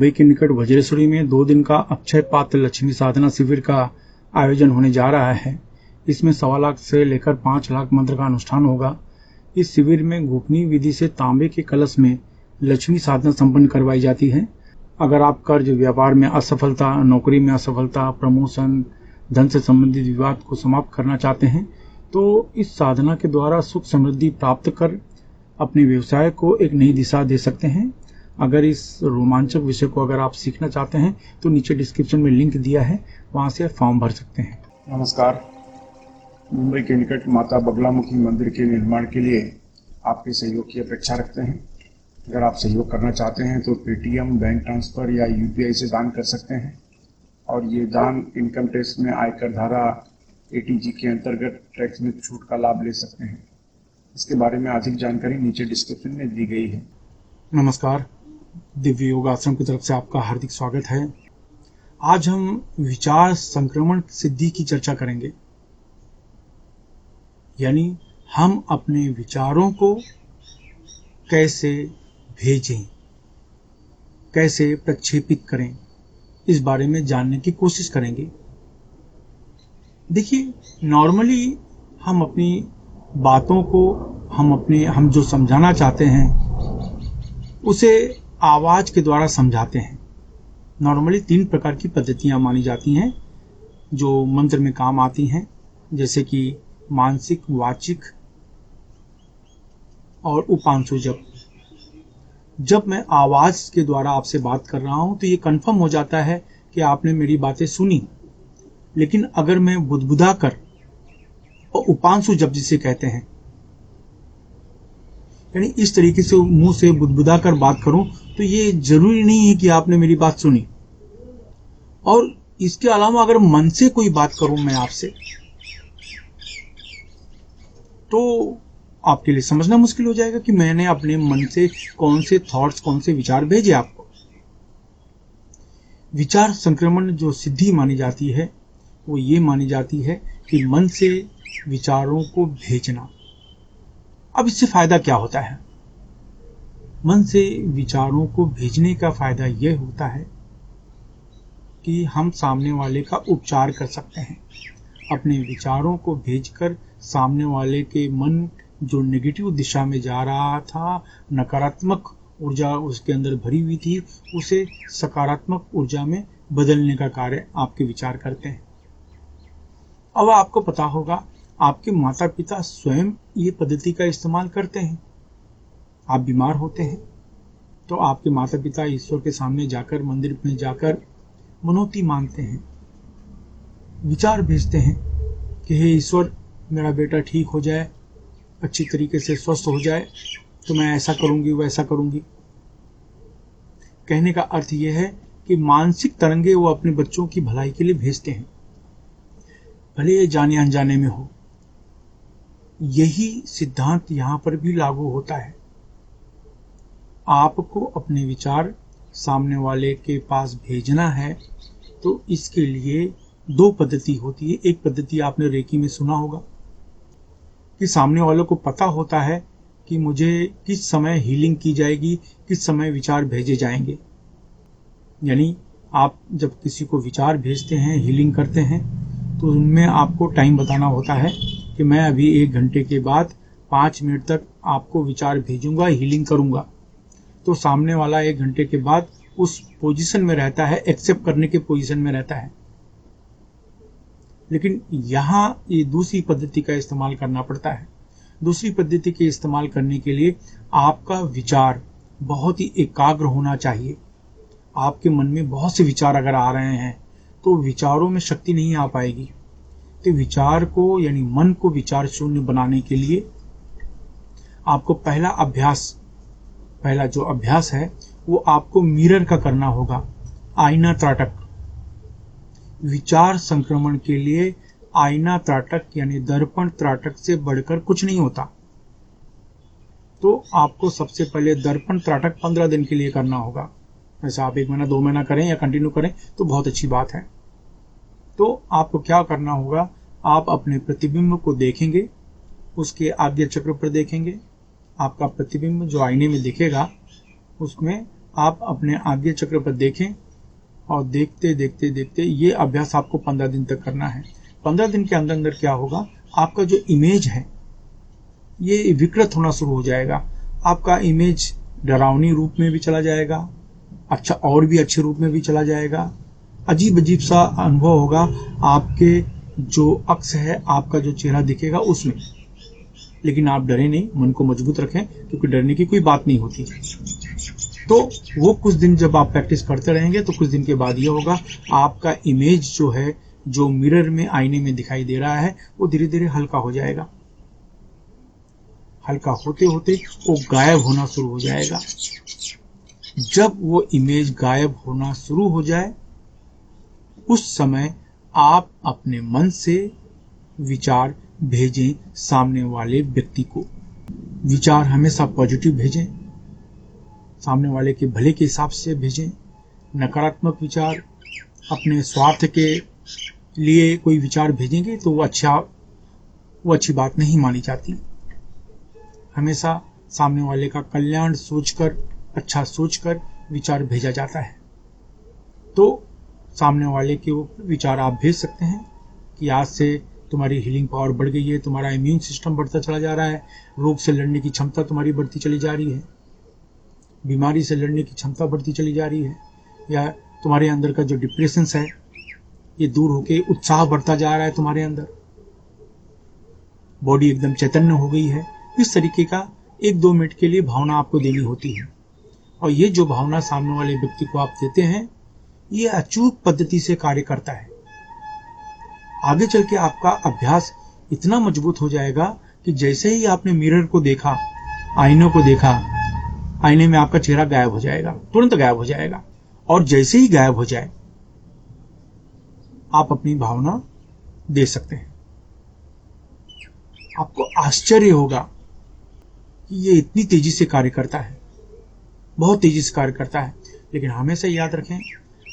मुंबई के निकट वज्रेश्वरी में 2 दिन का अक्षय पात्र लक्ष्मी साधना शिविर का आयोजन होने जा रहा है। इसमें 1.25 लाख से लेकर 5 लाख मंत्र का अनुष्ठान होगा। इस शिविर में गोपनीय विधि से तांबे के कलश में लक्ष्मी साधना संपन्न करवाई जाती है। अगर आप कर्ज, व्यापार में असफलता, नौकरी में असफलता, प्रमोशन, धन से संबंधित विवाद को समाप्त करना चाहते हैं तो इस साधना के द्वारा सुख समृद्धि प्राप्त कर अपने व्यवसाय को एक नई दिशा दे सकते हैं। अगर इस रोमांचक विषय को अगर आप सीखना चाहते हैं तो नीचे डिस्क्रिप्शन में लिंक दिया है, वहां से फॉर्म भर सकते हैं। नमस्कार। मुंबई के निकट माता बगलामुखी मंदिर के निर्माण के लिए आपके सहयोग की अपेक्षा रखते हैं। अगर आप सहयोग करना चाहते हैं तो पेटीएम, बैंक ट्रांसफर या यूपीआई से दान कर सकते हैं और ये दान इनकम टैक्स में आयकर धारा एटीजी के अंतर्गत टैक्स में छूट का लाभ ले सकते हैं। इसके बारे में अधिक जानकारी नीचे डिस्क्रिप्शन में दी गई है। नमस्कार, दिव्य योग आश्रम की तरफ से आपका हार्दिक स्वागत है। आज हम विचार संक्रमण सिद्धि की चर्चा करेंगे, यानी हम अपने विचारों को कैसे भेजें, कैसे प्रक्षेपित करें, इस बारे में जानने की कोशिश करेंगे। देखिए, नॉर्मली हम अपनी बातों को हम जो समझाना चाहते हैं उसे आवाज के द्वारा समझाते हैं। नॉर्मली 3 प्रकार की पद्धतियां मानी जाती हैं जो मंत्र में काम आती हैं, जैसे कि मानसिक, वाचिक और उपांशु जप। जब मैं आवाज के द्वारा आपसे बात कर रहा हूं तो ये कंफर्म हो जाता है कि आपने मेरी बातें सुनी। लेकिन अगर मैं बुदबुदा कर और उपांशु जप जिसे कहते हैं, यानी इस तरीके से मुंह से बुदबुदा कर बात करूं, तो ये जरूरी नहीं है कि आपने मेरी बात सुनी। और इसके अलावा अगर मन से कोई बात करूं मैं आपसे, तो आपके लिए समझना मुश्किल हो जाएगा कि मैंने अपने मन से कौन से थॉट्स, कौन से विचार भेजे आपको। विचार संक्रमण जो सिद्धि मानी जाती है वो ये मानी जाती है कि मन से विचारों को भेजना। अब इससे फायदा क्या होता है? मन से विचारों को भेजने का फायदा यह होता है कि हम सामने वाले का उपचार कर सकते हैं। अपने विचारों को भेजकर सामने वाले के मन जो नेगेटिव दिशा में जा रहा था, नकारात्मक ऊर्जा उसके अंदर भरी हुई थी, उसे सकारात्मक ऊर्जा में बदलने का कार्य आपके विचार करते हैं। अब आपको पता होगा, आपके माता पिता स्वयं ये पद्धति का इस्तेमाल करते हैं। आप बीमार होते हैं तो आपके माता पिता ईश्वर के सामने जाकर, मंदिर में जाकर मनौती मांगते हैं, विचार भेजते हैं कि हे ईश्वर, मेरा बेटा ठीक हो जाए, अच्छी तरीके से स्वस्थ हो जाए, तो मैं ऐसा करूंगी, वैसा करूंगी। कहने का अर्थ यह है कि मानसिक तरंगे वो अपने बच्चों की भलाई के लिए भेजते हैं, भले ये जाने अनजाने में हो। यही सिद्धांत यहां पर भी लागू होता है। आपको अपने विचार सामने वाले के पास भेजना है तो इसके लिए 2 पद्धति होती है। एक पद्धति आपने रेकी में सुना होगा कि सामने वालों को पता होता है कि मुझे किस समय हीलिंग की जाएगी, किस समय विचार भेजे जाएंगे। यानी आप जब किसी को विचार भेजते हैं, हीलिंग करते हैं, तो उनमें आपको टाइम बताना होता है कि मैं अभी 1 घंटे के बाद 5 मिनट तक आपको विचार भेजूंगा, हीलिंग करूंगा। तो सामने वाला 1 घंटे के बाद उस पोजीशन में रहता है, एक्सेप्ट करने के पोजीशन में रहता है। लेकिन यहां ये दूसरी पद्धति का इस्तेमाल करना पड़ता है। दूसरी पद्धति के इस्तेमाल करने के लिए आपका विचार बहुत ही एकाग्र होना चाहिए। आपके मन में बहुत से विचार अगर आ रहे हैं तो विचारों में शक्ति नहीं आ पाएगी। तो विचार को, यानी मन को विचार शून्य बनाने के लिए आपको पहला जो अभ्यास है वो आपको मिरर का करना होगा, आईना त्राटक। विचार संक्रमण के लिए आईना त्राटक यानी दर्पण त्राटक से बढ़कर कुछ नहीं होता। तो आपको सबसे पहले दर्पण त्राटक 15 दिन के लिए करना होगा। ऐसा आप 1 महीना, 2 महीना करें या कंटिन्यू करें तो बहुत अच्छी बात है। तो आपको क्या करना होगा, आप अपने प्रतिबिंब को देखेंगे, उसके आज्ञा चक्र पर देखेंगे। आपका प्रतिबिंब जो आईने में दिखेगा उसमें आप अपने आज्ञा चक्र पर देखें और देखते देखते देखते ये अभ्यास आपको 15 दिन तक करना है। 15 दिन के अंदर अंदर क्या होगा, आपका जो इमेज है ये विकृत होना शुरू हो जाएगा। आपका इमेज डरावनी रूप में भी चला जाएगा, अच्छा और भी अच्छे रूप में भी चला जाएगा। अजीब अजीब सा अनुभव होगा आपके जो अक्स है, आपका जो चेहरा दिखेगा उसमें। लेकिन आप डरे नहीं, मन को मजबूत रखें, क्योंकि डरने की कोई बात नहीं होती। तो वो कुछ दिन जब आप प्रैक्टिस करते रहेंगे तो कुछ दिन के बाद ये होगा, आपका इमेज जो है, जो मिरर में आईने में दिखाई दे रहा है, वो धीरे धीरे हल्का हो जाएगा। हल्का होते होते वो गायब होना शुरू हो जाएगा। जब वो इमेज गायब होना शुरू हो जाए, उस समय आप अपने मन से विचार भेजें सामने वाले व्यक्ति को। विचार हमेशा पॉजिटिव भेजें, सामने वाले के भले के हिसाब से भेजें। नकारात्मक विचार, अपने स्वार्थ के लिए कोई विचार भेजेंगे तो वो अच्छी बात नहीं मानी जाती। हमेशा सामने वाले का कल्याण सोचकर, अच्छा सोचकर विचार भेजा जाता है। तो सामने वाले के वो विचार आप भेज सकते हैं कि आज से तुम्हारी हीलिंग पावर बढ़ गई है, तुम्हारा इम्यून सिस्टम बढ़ता चला जा रहा है, रोग से लड़ने की क्षमता तुम्हारी बढ़ती चली जा रही है, बीमारी से लड़ने की क्षमता बढ़ती चली जा रही है, या तुम्हारे अंदर का जो डिप्रेशन है ये दूर होके उत्साह बढ़ता जा रहा है, तुम्हारे अंदर बॉडी एकदम चैतन्य हो गई है। इस तरीके का 1-2 मिनट के लिए भावना आपको देनी होती है। और ये जो भावना सामने वाले व्यक्ति को आप देते हैं, ये अचूक पद्धति से कार्य करता है। आगे चल के आपका अभ्यास इतना मजबूत हो जाएगा कि जैसे ही आपने मिरर को देखा, आईनों को देखा, आईने में आपका चेहरा गायब हो जाएगा, तुरंत गायब हो जाएगा। और जैसे ही गायब हो जाए, आप अपनी भावना दे सकते हैं। आपको आश्चर्य होगा कि ये इतनी तेजी से कार्य करता है, बहुत तेजी से कार्य करता है। लेकिन हमेशा याद रखें,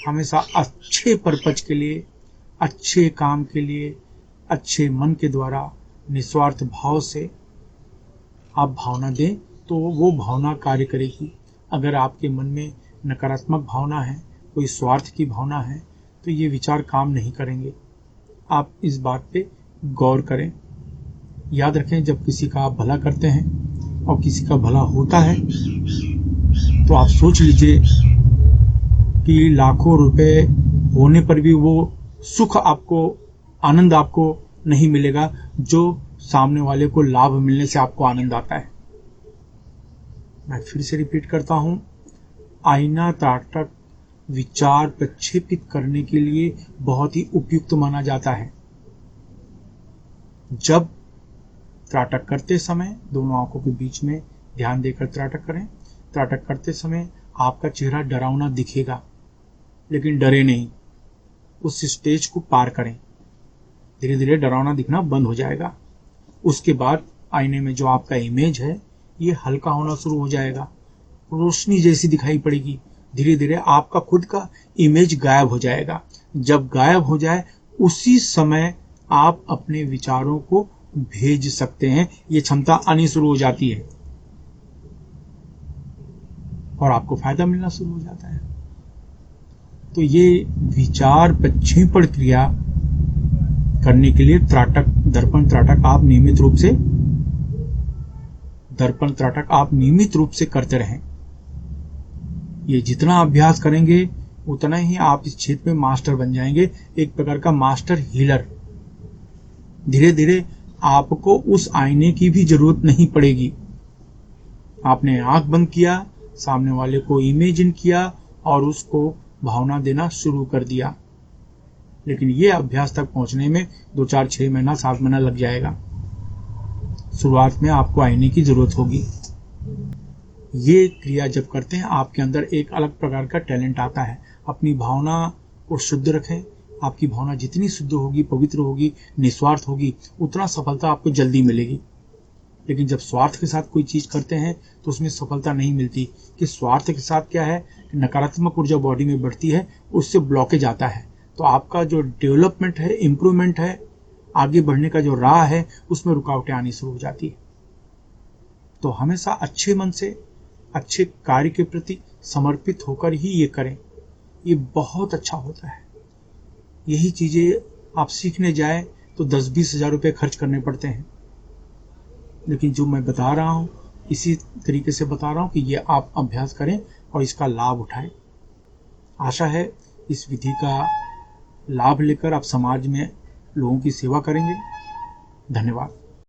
हमेशा अच्छे पर्पज के लिए, अच्छे काम के लिए, अच्छे मन के द्वारा, निस्वार्थ भाव से आप भावना दें तो वो भावना कार्य करेगी। अगर आपके मन में नकारात्मक भावना है, कोई स्वार्थ की भावना है, तो ये विचार काम नहीं करेंगे। आप इस बात पे गौर करें। याद रखें, जब किसी का आप भला करते हैं और किसी का भला होता है, तो आप सोच लीजिए कि लाखों रुपए होने पर भी वो सुख आपको, आनंद आपको नहीं मिलेगा जो सामने वाले को लाभ मिलने से आपको आनंद आता है। मैं फिर से रिपीट करता हूं, आईना त्राटक विचार प्रक्षेपित करने के लिए बहुत ही उपयुक्त माना जाता है। जब त्राटक करते समय दोनों आंखों के बीच में ध्यान देकर त्राटक करें। त्राटक करते समय आपका चेहरा डरावना दिखेगा, लेकिन डरे नहीं, उस स्टेज को पार करें। धीरे धीरे डरावना दिखना बंद हो जाएगा। उसके बाद आईने में जो आपका इमेज है ये हल्का होना शुरू हो जाएगा, रोशनी जैसी दिखाई पड़ेगी। धीरे धीरे आपका खुद का इमेज गायब हो जाएगा। जब गायब हो जाए, उसी समय आप अपने विचारों को भेज सकते हैं। ये क्षमता आनी शुरू हो जाती है और आपको फायदा मिलना शुरू हो जाता है। तो ये विचार प्रक्षेपण क्रिया करने के लिए त्राटक, दर्पण त्राटक आप नियमित रूप से करते रहें। ये जितना अभ्यास करेंगे उतना ही आप इस क्षेत्र में मास्टर बन जाएंगे, एक प्रकार का मास्टर हीलर। धीरे धीरे आपको उस आईने की भी जरूरत नहीं पड़ेगी। आपने आंख बंद किया, सामने वाले को इमेजिन किया और उसको भावना देना शुरू कर दिया। लेकिन ये अभ्यास तक पहुंचने में 2, 4, 6 महीना, 7 महीना लग जाएगा। शुरुआत में आपको आईने की जरूरत होगी। ये क्रिया जब करते हैं, आपके अंदर एक अलग प्रकार का टैलेंट आता है। अपनी भावना को शुद्ध रखें। आपकी भावना जितनी शुद्ध होगी, पवित्र होगी, निस्वार्थ होगी, उतना सफलता आपको जल्दी मिलेगी। लेकिन जब स्वार्थ के साथ कोई चीज करते हैं तो उसमें सफलता नहीं मिलती। कि स्वार्थ के साथ क्या है, नकारात्मक ऊर्जा बॉडी में बढ़ती है, उससे ब्लॉकेज आता है। तो आपका जो डेवलपमेंट है, इंप्रूवमेंट है, आगे बढ़ने का जो राह है, उसमें रुकावटें आनी शुरू हो जाती है। तो हमेशा अच्छे मन से, अच्छे कार्य के प्रति समर्पित होकर ही ये करें, ये बहुत अच्छा होता है। यही चीज़ें आप सीखने जाए तो 10-20 हज़ार रुपये खर्च करने पड़ते हैं, लेकिन जो मैं बता रहा हूँ इसी तरीके से बता रहा हूँ कि ये आप अभ्यास करें और इसका लाभ उठाएं। आशा है इस विधि का लाभ लेकर आप समाज में लोगों की सेवा करेंगे। धन्यवाद।